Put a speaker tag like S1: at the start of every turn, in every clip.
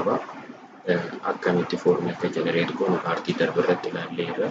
S1: qaba. Akkamitti foormii akka generate goonu paartii darbe irratti ilaalleerra.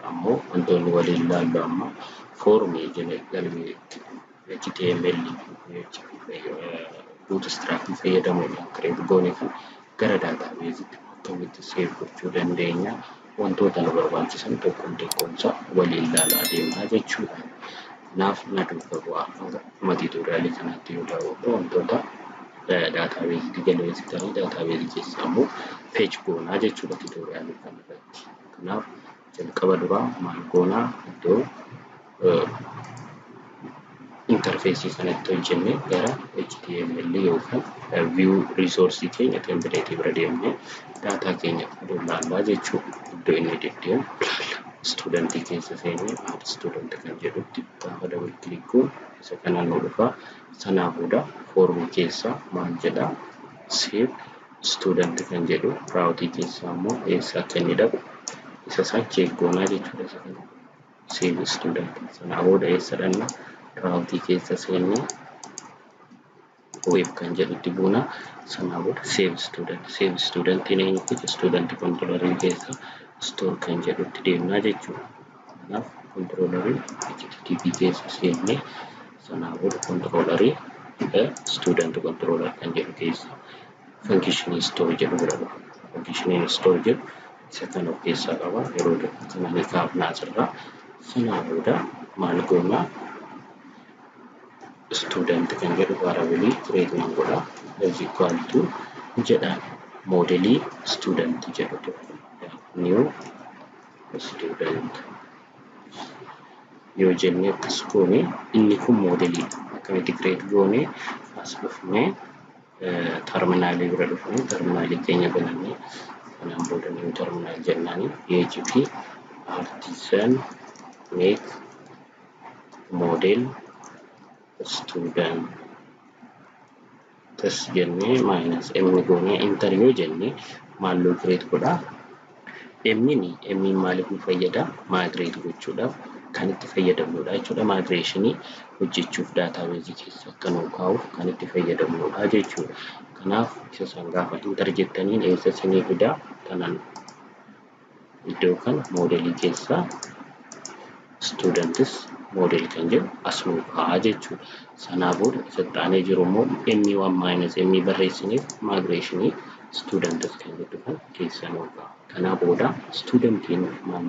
S1: Ammoo wantoonni waliin ilaallu amma foormii galmee HTML bootstrap fayyadamuudhaan create goone kan gara database akkamitti save gochuu dandeenya. Wantoota nu barbaachisan tokkoon tokkoonsaa waliin ilaalaa deemnaa jechuudha. Kanaaf na duuba bu'aa hanga tutorialii kanatti yoo daawwadhu wantoota database galmeessitanii database keessaa immoo page goonaa jechuudha tutorialii kanarratti. Kanaaf jalqaba duraa maal goonaa iddoo interface kanatti hojjennee gara HTML yookaan view resource keenya template bira deemnee data keenya ilaallaa jechuudha. Iddoo inni deddeemu student keessa seenee add student kan jedhutti gaafa double click goonu isa kana nu dhufa. Sanaa booda form keessa maal jedha save student kan jedhu route keessa immoo eessa akka inni dhaqu isa san check goonaa jechuudha. Isa kana save student sanaa booda eessa dhanna route keessa seenee web kan jedhutti buuna. Sanaa booda save student in eenyutti student controller keessa store kan jedhutti deemnaa jechuudha. Kanaaf controller HTTP keessa seenee sanaa booda controller student controller kan jedhu keessa function store jedhu bira dhufa. Function store jedhu isa kana of keessaa qaba. Yeroo kana ni kaafnaa asirraa. Sanaa booda maal goonaa student kan jedhu variable create nan godha is equal to jedha model student jedhu new student yoo jennee akkas goone inni kun modelii akkamitti create goone as dhufnee terminal bira dhufnee terminal keenya banannee kanaan booda new terminal jennaani PHP artisan make model student tas jennee minus m goone enter yoo jennee maal create godha. M maaliif nu fayyada? Migrate gochuudhaaf kan itti fayyadamnudha jechuudha. Migration hojjechuuf database keessa akka nu kaa'uuf kan itti fayyadamnudha jechuudha. Kanaaf isa san gaafa enter jettaniin eessa isinii fida kanan iddoo kan modelii keessa students model kan jedhu as nu kaa'aa jechuudha. Sanaa booda isa taanee jiru immoo M1 minus M barreessineef migration students kan jedhu kan keessa nu kaa'aa. Kanaa booda studentiin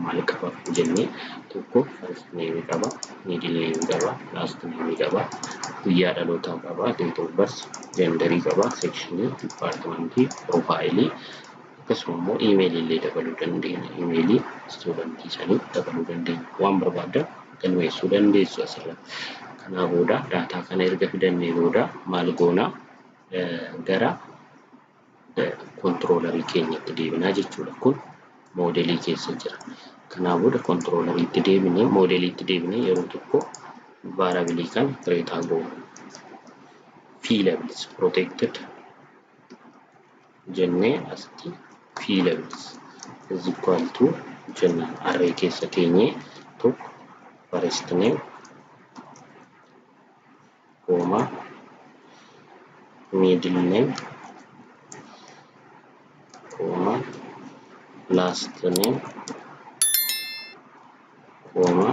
S1: maal qaba jennee tokko first name qaba, middle name qaba, last name qaba, guyyaa dhalootaa qaba, date of birth, gender qaba, section, department, profile akkasuma immoo email illee dabaluu dandeenya. Email studentii sanii dabaluu dandeenya. Waan barbaadan galmeessuu dandeessu asirratti. Kanaa booda data kana erga fidannee booda maal goona gara controller keenyatti deebinaa jechuudha. Kun modelii keessa jira. Kanaa booda controller itti deebinee modelii itti deebinee yeroo tokko variable kan create goona. Fields protected jennee asitti fields is equal to jennaan array keessa keenyee tokko first name comma middle name comma last name comma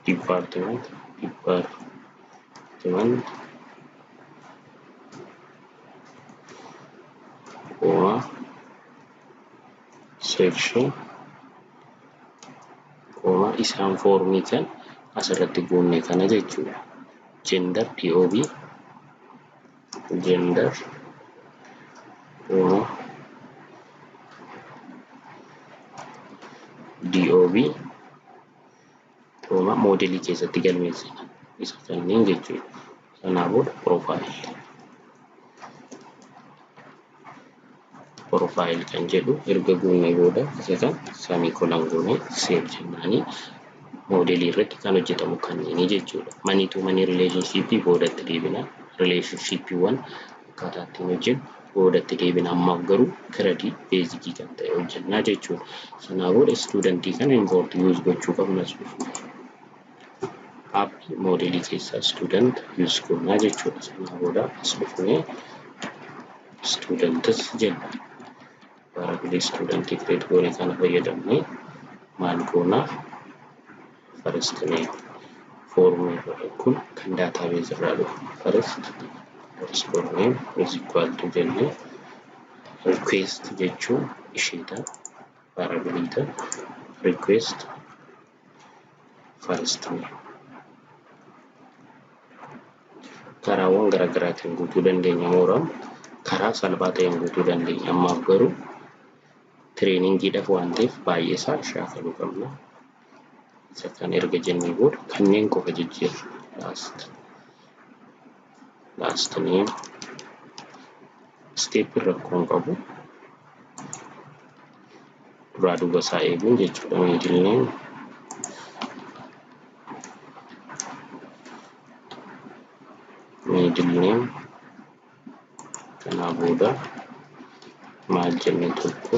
S1: department comma section comma isaan formii kan asirratti goonee kana jechuudha. Gender DOB gender comma DOB comma modelii keessatti galmeessina isa kanneen jechuudha. Sanaa booda profile kan jedhu erga goonee booda isa kan semicolon goonee save jennaani modelii irratti kan hojjetamu kanneen jechuudha. Money to money relationship boodatti deebina. Relationship one akkaataa ittiin hojjennu boodatti deebina. Ammaaf garuu credit basic kan ta'e hojjennaa jechuudha. Sanaa booda studentii kana import use gochuu qabnas app modelii keessaa student use goonaa jechuudha. Sanaa booda as dhufnee students jenna. Variable student create goone kana fayyadamne maal goona first name formula kun kan database irraa dhufu first underscore name is equal to jenne request jechuun isheeta variable request first name karaawwan garaagaraatiin guutuu dandeenya mooraa karaa salphaa ta'een guutuu dandeenya ammaaf garuu trainingiidhaaf waan ta'eef baay'ee isaa shaakaluu qabna. Isa kan erga jennee booda kanneen qofa jijjiirra last name step rakkoon qabu duraa duuba isaa eeguun jechuudha. middle name kana booda maal jennee tokko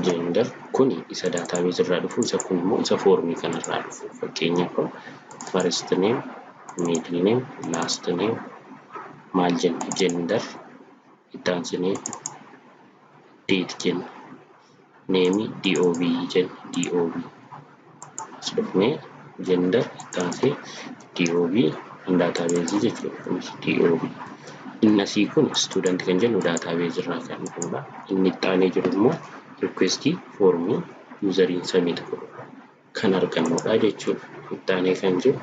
S1: gender kun isa database irraa dhufu isa kun immoo isa formii kana irraa dhufu fakkeenyaaf first name middle name last name maal jennee gender ittaansinee date jenna name dob jenna dob asdufnee gender ittaansee dob database jechuudha dob innasii kun student kan jennu database irraa kan dhufudha. Inni ittaanee jiru immoo request formii userin submit godhu kan argannudha jechuudha. Ittaanee kan jiru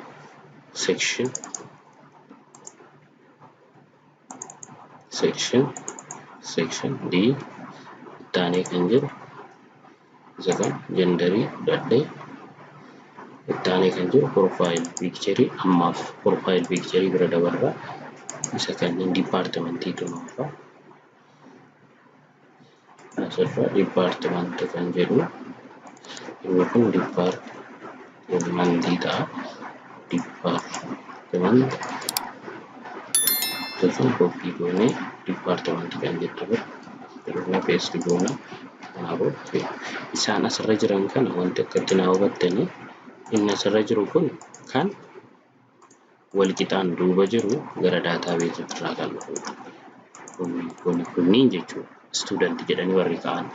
S1: section d ittaanee kan jiru isa genderii dadhee ittaanee kan jiru profile picture ammaaf profile picture bira dabarra isa kanneen departmentii tunuufa asirra department kan jedhu inni kun departmentii ta'a department kan copy goone department kan jedhu irra paste goona kanaafuu isaan asirra jiran kana wanti akkatti naa hubattanii inni asirra jiru kun kan wal qixaan duuba jiru gara database irraa kan dhufudha. Kunniin jechuudha student jedhanii warri ta'an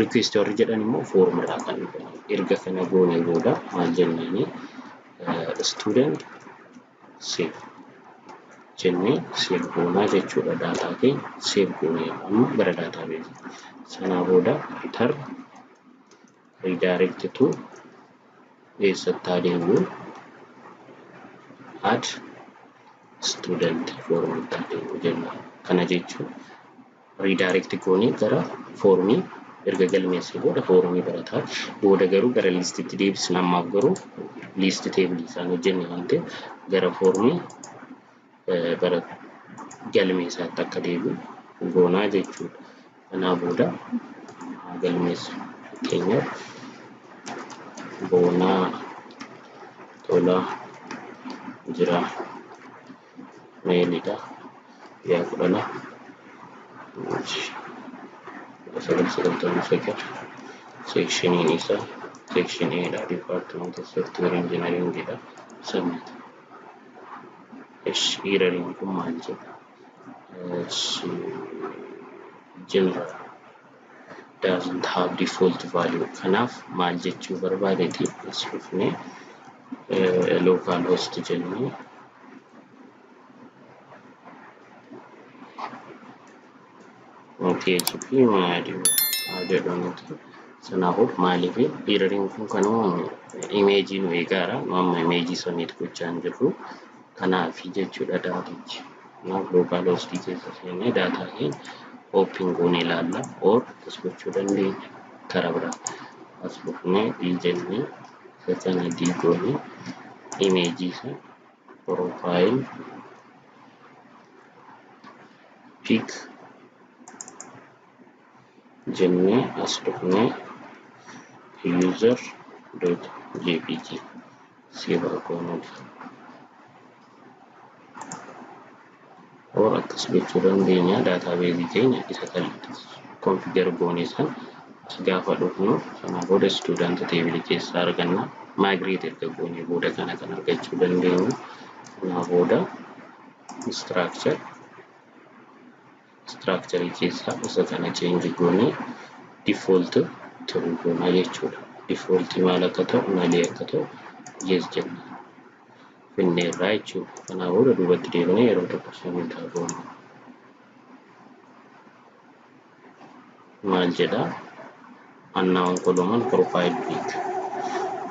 S1: request warri jedhan immoo form irraa kan dhufan. Erga kana goonee booda maal jenneeni student save jennee save goonaa jechuudha. Daataa keenya save goonee amma gara database sanaa booda return redirect to eessattaa deemuu add student form deemuu jenna. Kana jechuun redirect goonee gara formii erga galmeessee booda formii barataa booda garuu gara listitti deebisna. Ammaaf garuu list table isaan hojjenne waan ta'eef gara formii bara galmeessaatti akka deebi'u goonaa jechuudha. Kanaa booda galmeessu keenyaaf boonaa tolaa jira meelidha yaa kudhana section isa section A dha department of software engineering dha submit erroring kun maal jedha general doesn't have default value kanaaf maal jechuu barbaadeeti asufne localhost jennee PHP maaliif jedhamutti sanaafuu maaliif erroring kun kanuma image nu eegaara amma image submit gochaa jirru kanaaf jechuudha daatichi. Kanaaf localhost keessa seenee data keenya open goonee ilaalla or as gochuu dandeenya karaa biraa as dhufnee jennee sana goonee image isa profile pic jennee as dhufnee user.jpg save goonee or akkas gochuu dandeenya. Database keenya isa kan configure goonee san gaafa dhufnu sana booda student table keessaa arganna migrate erga goonee booda kana kan argachuu dandeenya. Sana booda structure keessa isa kana change goone default ta'uu goona jechuudha. Default maal akka ta'u malee akka ta'u yes jenna. Finneerraa jechuudha. Kanaafuu duubatti deemnee yeroo tokko submit goona. Maal jedha? Unknown column profile pic.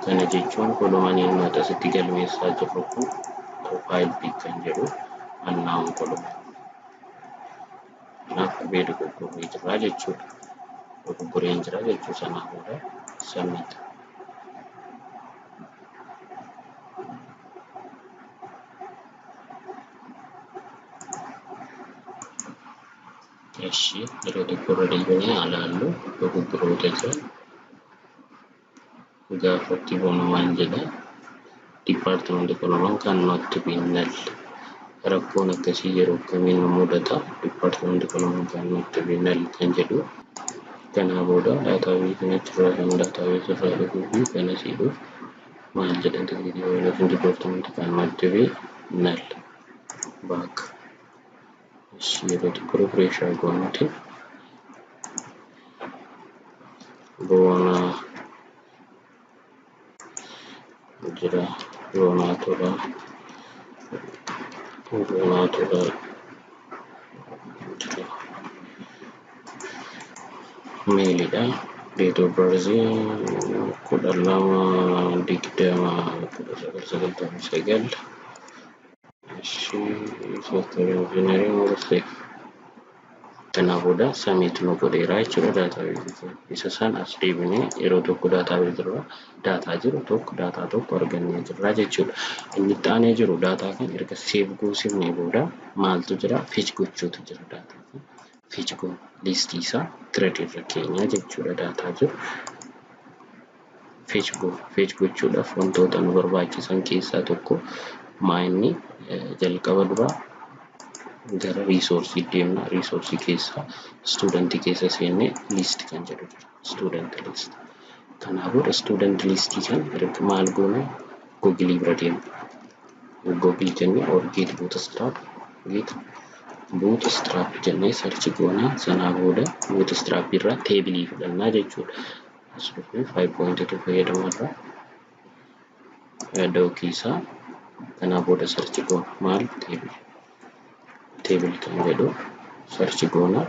S1: Kana jechuun kolomaniin nuti asitti galmeessaa jirru kun profile pic kan jedhu unknown column. Qubee dogoggoree jira jechuudha. Dogoggoreen jira jechuu sanaa booda submit. Eshi yeroo dogoggoree deebinee ilaallu dogoggoroota jira. Gaafatti bonumaan jedha. Department column cannot be null. Rakkoon akkasii yeroo kamiin mudata department column cannot be null kan jedhu. Kana booda database irraa kan database irraa dhufuu fi kana siidhuuf maal jedhan department cannot be null back. Yeroo tokko refresh goonuti boona jira boonaatura mailidha. Date of birth 12/20/1999. Software engineering kana booda submit nu godheera jechuudha. Database isa san as deebinee yeroo tokko database irraa data jiru tokko data tokko argannee jirra jechuudha. Inni itti aanee jiru data kan erga save goosifnee booda maaltu jira? Fetch gochuutu jira data kan. Fetch go list isa grade irra keenya jechuudha data jiru. Fetch gochuudhaaf wantoota nu barbaachisan keessaa tokko maayinni jalqaba dura gara resource deemna. Resource keessa student keessa seenne list kan jedhu jira. Student list. Kanaafuu student list kan erga maal goona Google bira deemna. Google jennee or get bootstrap jennee search goona. Sanaa booda bootstrap irraa table fudhannaa jechuudha. As dhufnee 5.2 fayyadamarraa dookiisaa kana booda search goona. Maal table kan jedhu search goona.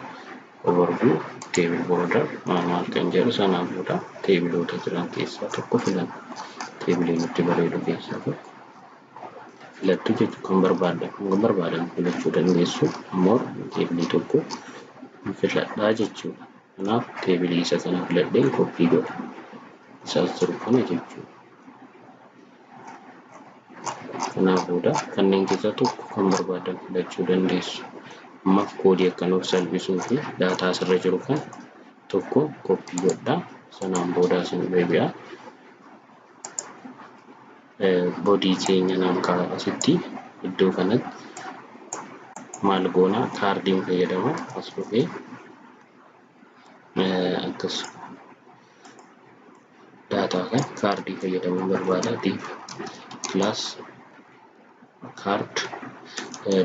S1: Overview table border maal kan jedhu sanaa booda tableota jiran keessaa tokko filanna. Table nutti bareedu keessaa tokko filattu jechuudha. Kan barbaadan filachuu dandeessu. Ammoo table tokko filadhaa jechuudha. Kanaaf table isa kana filadhee copy godha. Isaas jiru kana jechuudha. Kanaaf booda kanneen keessaa tokko kan barbaadan filachuu dandeessu. Ammaaf koodii akka nuuf salphisuu fi data asirra jiru kan tokko copy godha. Sanaan booda isin deebi'a. Body keenya nam karaa asitti iddoo kanatti maal goona kaardiin fayyadama as dhufee akkas data kan kaardii fayyadamuun barbaada. Div class card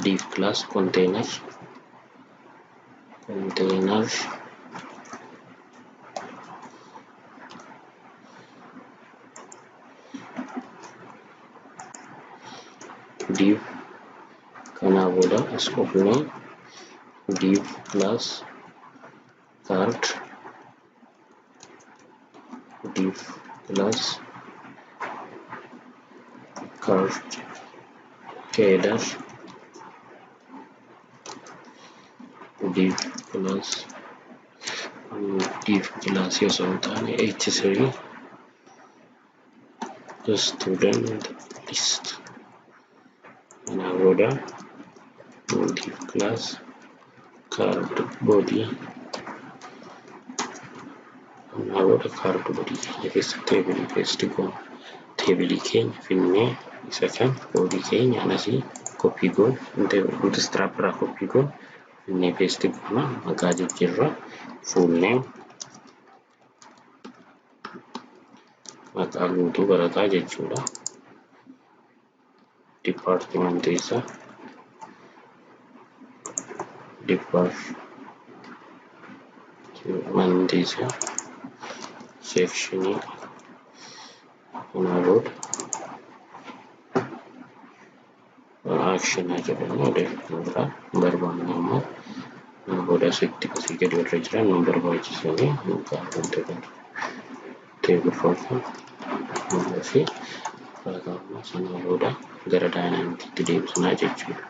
S1: div class container div kana booda as dhufnee div class card div class card header div class yoo ta'an h3 student list kana booda div class card body kana booda card body keessa table paste goona. Table keenya finnee isa kan body keenya anasii copy goon bootstrap irraa copy goon finnee paste goona. Maqaa jijjiirra full name maqaa guutuu barataa jechuudha. Department isa department section about action jedhamu odeeffannoo barbaannamu booda asitti asii gadi warra jiran nu barbaachisanii mukaan wantoota teebifoota fi fakkaataa sana booda gara daayinaamikiitti deebisnaa jechuudha.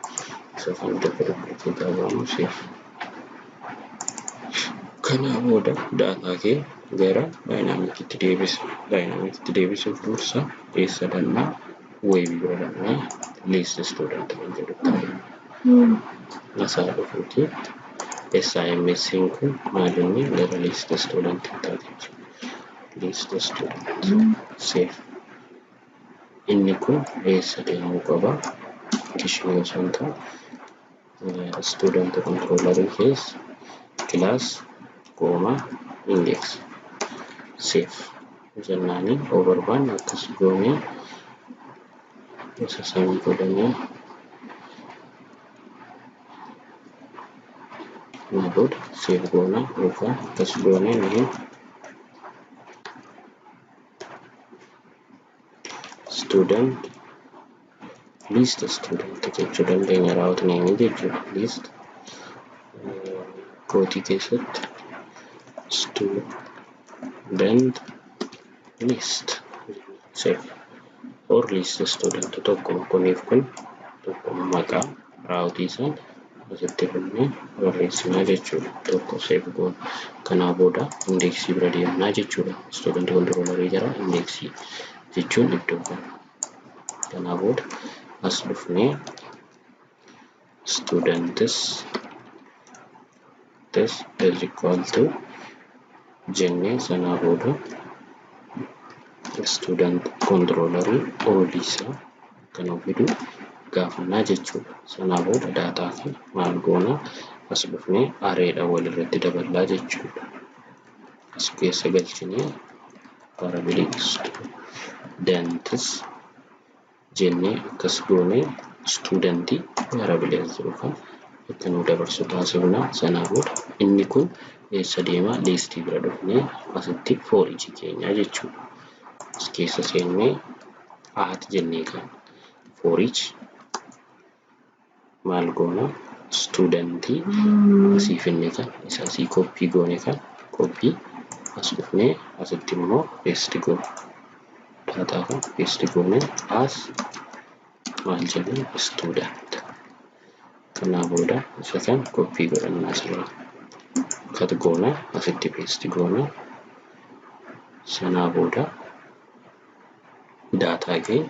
S1: Isa kan dabalatu qabamu seef kana booda daataa kee gara daayinaamikiitti deebisa. Daayinaamikiitti deebisuuf dursa eessa dhannaa weebii bira dhannaa list student kan jedhu asaa dhufuuti. SIMS kun maalinni gara list student taate list student save inni kun eessa deemuu qaba kishimoo santa student controller case class comma index save jennani overban akkas goone sasami godhanii method save goona yookaan akkas goone ni student list student jechuu dandeenya raawwatanii jechuudha. List kootii keessatti student list save or list student tokkuma kuniif kun tokkuma maqaa raawwatiisan asitti kennee barreessinaa jechuudha. Tokko save goon kanaa booda indeksii bira deemnaa jechuudha. Student controller jira indeksii jechuun iddoo kanaa booda as dhufnee students this is equal to jennee sanaa booda student controller olisa kan ofidu gaafannaa jechuudha. Sanaa booda daataa fi maal goona as dhufnee areedha walirratti daballaa jechuudha. As keessa galchinee parallel students jennee akkas goone studentii parallel yookaan akka nu dabarsu taasifna. Sanaa booda inni kun eessa deema listii bira dhufnee asitti for each keenyaa jechuudha. As keessa seennee aat jennee kan for each maal goona studentii asii finne kan isa asii copy goone kan copy as dhufnee asitti immoo paste goona daataa kan paste goone as maal jennu student kanaa booda isa kan copy godhannaa asirraa cut goona asitti paste goona sanaa booda daataa kee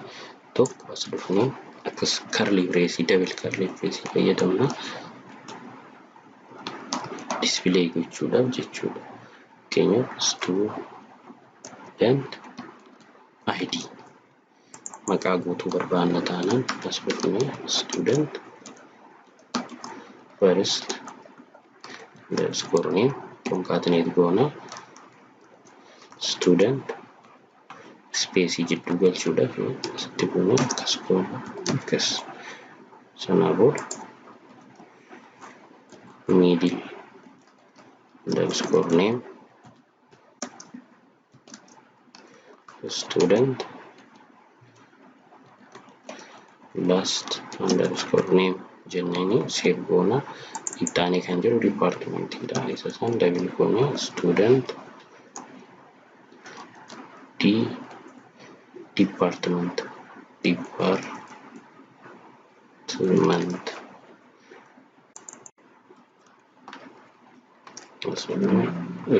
S1: tokko as dhufnee akkas curly brace double curly brace fayyadamna display gochuudhaaf jechuudha. Keenyaaf student ID maqaa guutuu barbaanna taanaan as dhufnee student first underscore name concatenate goona student space jidduu galchuudhaaf asitti goone akkas goona akkas sanaa booda middle underscore name student last underscore name jennee save goona ittaanii kan jiru department dha. Isa san double goone student department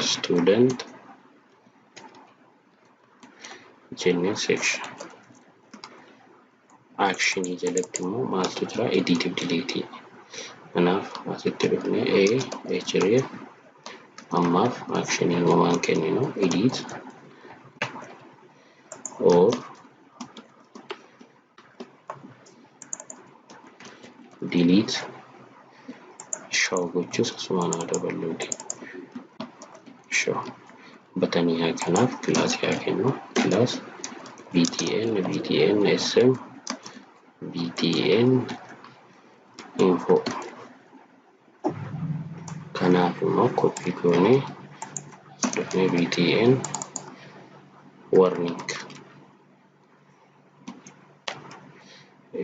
S1: student jennee section action jalatti immoo maaltu jira edit delete kanaaf asitti dhufnee href ammaaf action uumaan kenninu edit or delete show gochuus asumaan daballuuti show batanii haa kanaaf class haa kennu class btn sm btn info kanaaf immoo copy goone dhufnee btn warning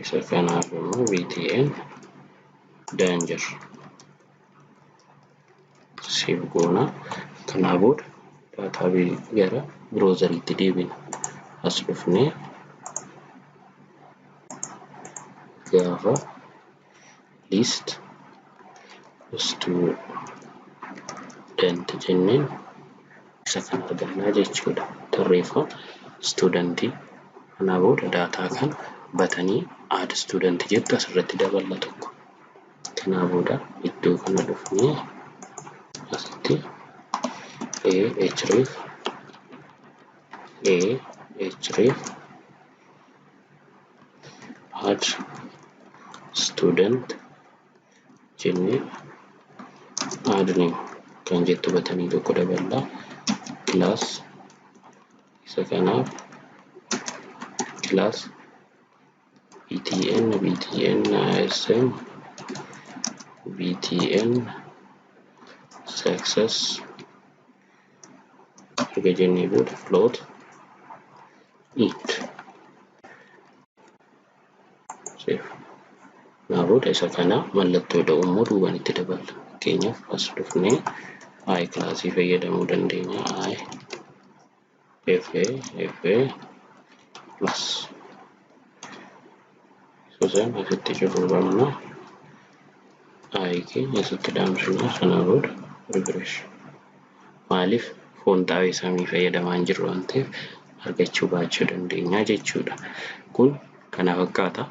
S1: isa kanaaf immoo btn danger save goona. Kanaa booda database gara browseritti deebina. As dhufnee gaafa list student jenneen isa kan argannaa jechuudha. Tarreeffama studentii. Kanaa booda daataa kan batanii add student jettu asirratti daballa tokko. Kanaa booda iddoo kana dhufnee asitti ahref add student jennee add name kan jettu batanii tokko daballa class isa kanaaf class btn ism btn success erga jennee booda float int save. Kanaa booda isa kana mallattoo da'ummoo duubanitti daballa. Fakkeenyaaf as dhufnee I classii fayyadamuu dandeenya. fa plus sosan asitti cufuufamna keenya asitti daamsina. Kanaa booda refresh. Maaliif foon xaawee samii fayyadamaa hin jirru waan ta'eef argachuu baachuu dandeenya jechuudha. Kun kana fakkaata.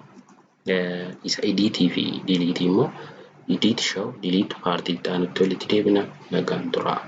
S1: Isa edit fi delete immoo edit show delete partii ta'anitti walitti deebina. Nagaan turaa.